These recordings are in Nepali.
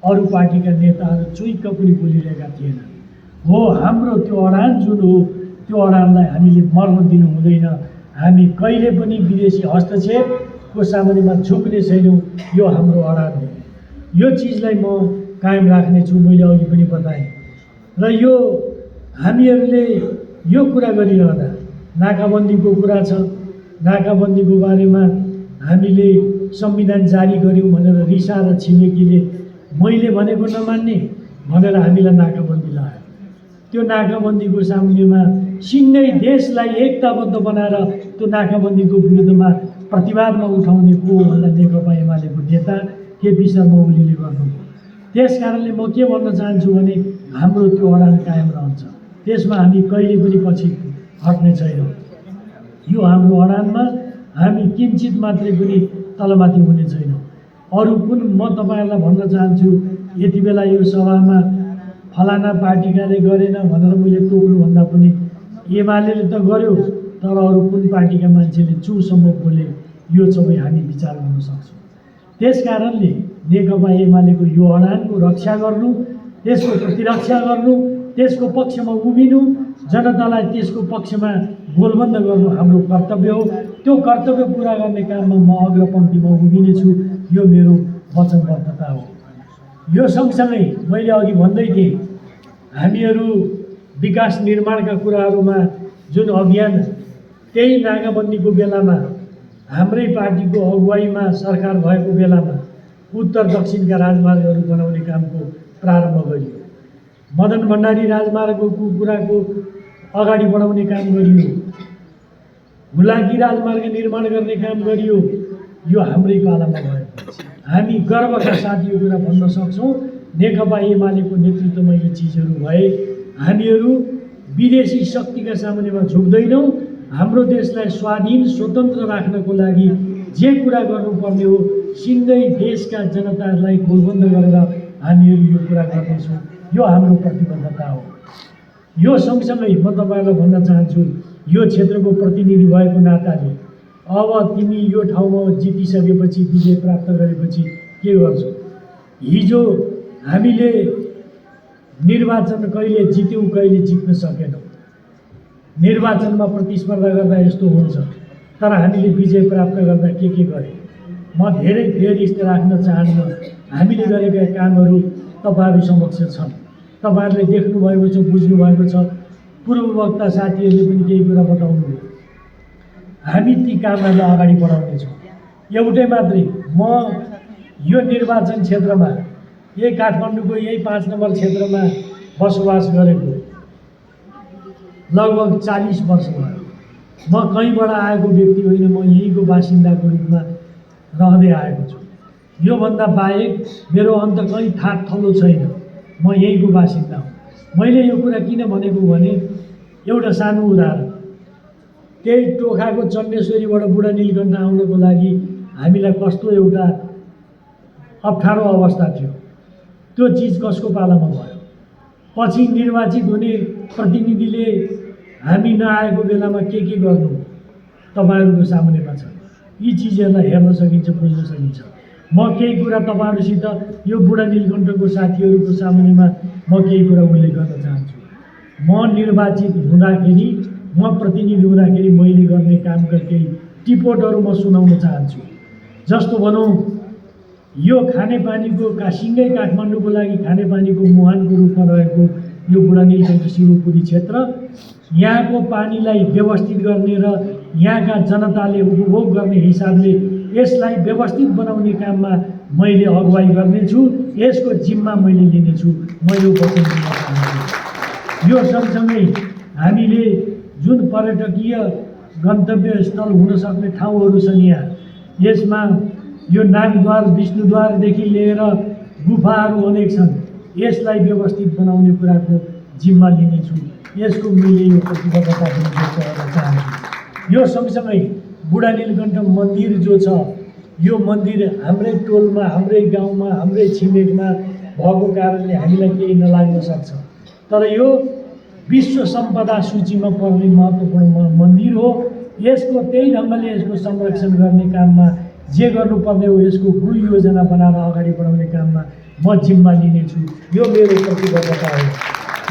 अरू पार्टीका नेताहरू चुइक्क पनि बोलिरहेका थिएनन्। हो, हाम्रो त्यो अडान जुन हो त्यो अडानलाई हामीले मर्न दिनु हुँदैन। हामी कहिले पनि विदेशी हस्तक्षेपको सामुन्नेमा झुक्ने छैनौँ। यो हाम्रो अडान हो। यो चिजलाई म कायम राख्नेछु, मैले अघि पनि बताएँ। र यो हामीहरूले यो कुरा गरिरहँदा नाकाबन्दीको कुरा छ। नाकाबन्दीको बारेमा हामीले संविधान जारी गऱ्यौँ भनेर रिसाएर छिमेकीले मैले भनेको नमान्ने भनेर हामीलाई नाकाबन्दी लगायो। त्यो नाकाबन्दीको सामुन्नेमा सिङ्गै देशलाई एकताबद्ध बनाएर त्यो नाकाबन्दीको विरुद्धमा प्रतिवादमा उठाउने को भन्दा नेकपा एमालेको नेता केपी शर्मा ओलीले गर्नुभयो। त्यस कारणले म के भन्न चाहन्छु भने हाम्रो त्यो अडान कायम रहन्छ। त्यसमा हामी कहिले पनि पछि हट्ने छैनौँ। यो हाम्रो अडानमा हामी किञ्चित मात्रै पनि तलमाथि हुने छैनौँ। अरू कुन म तपाईँहरूलाई भन्न चाहन्छु, यति बेला यो सभामा फलाना पार्टीकाले गरेन भनेर मैले टोक्नुभन्दा पनि एमालेले त गर्यो, तर अरू कुन पार्टीका मान्छेले चुसम्म बोले यो सबै हामी विचार गर्न सक्छौँ। त्यस कारणले नेकपा एमालेको यो अडानको रक्षा गर्नु, त्यसको प्रतिरक्षा गर्नु, त्यसको पक्षमा उभिनु, जनतालाई त्यसको पक्षमा गोलबन्द गर्नु हाम्रो कर्तव्य हो। त्यो कर्तव्य पुरा गर्ने काममा म अग्रपङ्क्तिमा उभिनेछु। यो मेरो वचनबद्धता हो। यो सँगसँगै मैले अघि भन्दै थिएँ, हामीहरू विकास निर्माणका कुराहरूमा जुन अभियान त्यही नाकाबन्दीको बेलामा हाम्रै पार्टीको अगुवाईमा सरकार भएको बेलामा उत्तर दक्षिणका राजमार्गहरू बनाउने कामको प्रारम्भ गरियो। मदन भण्डारी राजमार्गको कुराको अगाडि बढाउने काम गरियो। हुलाकी राजमार्ग निर्माण गर्ने काम गरियो। यो हाम्रै पालामा भएको। हामी गर्वका साथ यो कुरा भन्न सक्छौँ, नेकपा एमालेको नेतृत्वमा यी चिजहरू भए। हामीहरू विदेशी शक्तिका सामुन्नेमा झुक्दैनौँ। हाम्रो देशलाई स्वाधीन स्वतन्त्र राख्नको लागि जे कुरा गर्नुपर्ने हो सिङ्गै देशका जनतालाई गोलबन्द गरेर हामीहरू यो कुरा गर्नेछौँ। यो हाम्रो प्रतिबद्धता हो। यो सँगसँगै म तपाईँलाई भन्न चाहन्छु, यो क्षेत्रको प्रतिनिधि भएको नाताले अब तिमी यो ठाउँमा जितिसकेपछि, विजय प्राप्त गरेपछि के गर्छौ? हिजो हामीले निर्वाचन कहिले जित्यौँ, कहिले जित्न सकेनौँ। निर्वाचनमा प्रतिस्पर्धा गर्दा यस्तो हुन्छ, तर हामीले विजय प्राप्त गर्दा के गरे? म धेरै फेरि यस्तो राख्न चाहन्न। हामीले गरेका कामहरू तपाईँहरू समक्ष छन्। तपाईँहरूले देख्नुभएको छ, बुझ्नुभएको छ। पूर्ववक्ता साथीहरूले पनि केही कुरा बताउनुभयो। हामी ती कामहरूलाई अगाडि बढाउनेछौँ। एउटै मात्रै, म यो निर्वाचन क्षेत्रमा यही काठमाडौँको यही 5 नम्बर क्षेत्रमा बसोबास गरेको लगभग 40 वर्ष भयो। म कहीँबाट आएको व्यक्ति होइन, म यहीँको बासिन्दाको रूपमा रहँदै आएको छु। योभन्दा बाहेक मेरो अन्त कहीँ थाक थलो छैन। म यहीँको बासिन्दा हुँ। मैले यो कुरा किन भनेको भने एउटा सानो उदाहरण, त्यही टोखाको चण्डेश्वरीबाट बुढा नीलकण्ठ आउनको लागि हामीलाई कस्तो एउटा अप्ठ्यारो अवस्था थियो। त्यो चिज कसको पालामा भयो? पछि निर्वाचित हुने प्रतिनिधिले हामी नआएको बेलामा के गर्नु तपाईँहरूको सामुन्नेमा छ। यी चिजहरूलाई हेर्न सकिन्छ, बुझ्न सकिन्छ। म केही कुरा तपाईँहरूसित यो बुढा नीलकण्ठको साथीहरूको सामुन्नेमा म केही कुरा उल्लेख गर्न चाहन्छु। म निर्वाचित हुँदाखेरि, म प्रतिनिधि हुँदाखेरि मैले गर्ने कामका केही टिपोटहरू म सुनाउन चाहन्छु। जस्तो भनौँ, यो खानेपानीको सिङ्गै काठमाडौँको लागि खानेपानीको मुहानको रूपमा रहेको यो बुढा नीलकण्ठ शिवपुरी क्षेत्र, यहाँको पानीलाई व्यवस्थित गर्ने र यहाँका जनताले उपभोग गर्ने हिसाबले यसलाई व्यवस्थित बनाउने काममा मैले अगुवाई गर्नेछु। यसको जिम्मा मैले लिनेछु। म यो वचन दिन चाहन्छु। यो सँगसँगै हामीले जुन पर्यटकीय गन्तव्य स्थल हुन सक्ने ठाउँहरू छन् यसमा यो नागद्वार, विष्णुद्वारदेखि लिएर गुफाहरू अनेक छन्। यसलाई व्यवस्थित बनाउने कुराको जिम्मा लिनेछु। यसको मैले यो प्रतिबद्धता दिन चाहन्छु। यो सँगसँगै बुढा नीलकण्ठ मन्दिर जो छ, यो मन्दिर हाम्रै टोलमा, हाम्रै गाउँमा, हाम्रै छिमेकमा भएको कारणले हामीलाई केही नलाग्न सक्छ, तर यो विश्व सम्पदा सूचीमा पर्ने महत्त्वपूर्ण मन्दिर हो। यसको त्यही ढङ्गले यसको संरक्षण गर्ने काममा जे गर्नुपर्ने हो, यसको गुण योजना बनाएर अगाडि बढाउने काममा म जिम्मा लिनेछु। यो मेरो प्रतिबद्धता हो।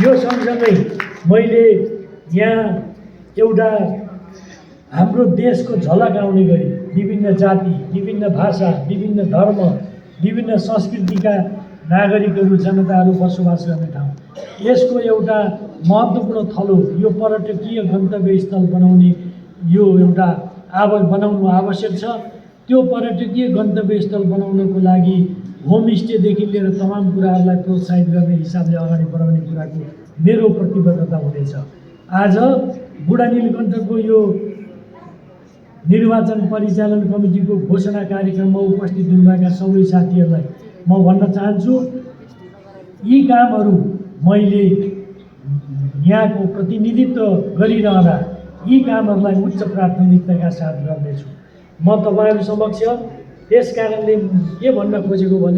यो सँगसँगै मैले यहाँ एउटा हाम्रो देशको झलक आउने गरी विभिन्न जाति, विभिन्न भाषा, विभिन्न धर्म, विभिन्न संस्कृतिका नागरिकहरू, जनताहरू बसोबास गर्ने ठाउँ, यसको एउटा महत्त्वपूर्ण थलो यो पर्यटकीय गन्तव्य स्थल बनाउने यो एउटा बनाउनु आवश्यक छ। त्यो पर्यटकीय गन्तव्य स्थल बनाउनको लागि होमस्टेदेखि लिएर तमाम कुराहरूलाई प्रोत्साहित गर्ने हिसाबले अगाडि बढाउने कुराको मेरो प्रतिबद्धता हुनेछ। आज बुढा नीलकण्ठको यो निर्वाचन परिचालन कमिटीको घोषणा कार्यक्रममा उपस्थित हुनुभएका सबै साथीहरूलाई म भन्न चाहन्छु, यी कामहरू मैले यहाँको प्रतिनिधित्व गरिरहँदा यी कामहरूलाई उच्च प्राथमिकताका साथ गर्नेछु। म तपाईँहरू समक्ष त्यस कारणले के भन्न खोजेको भने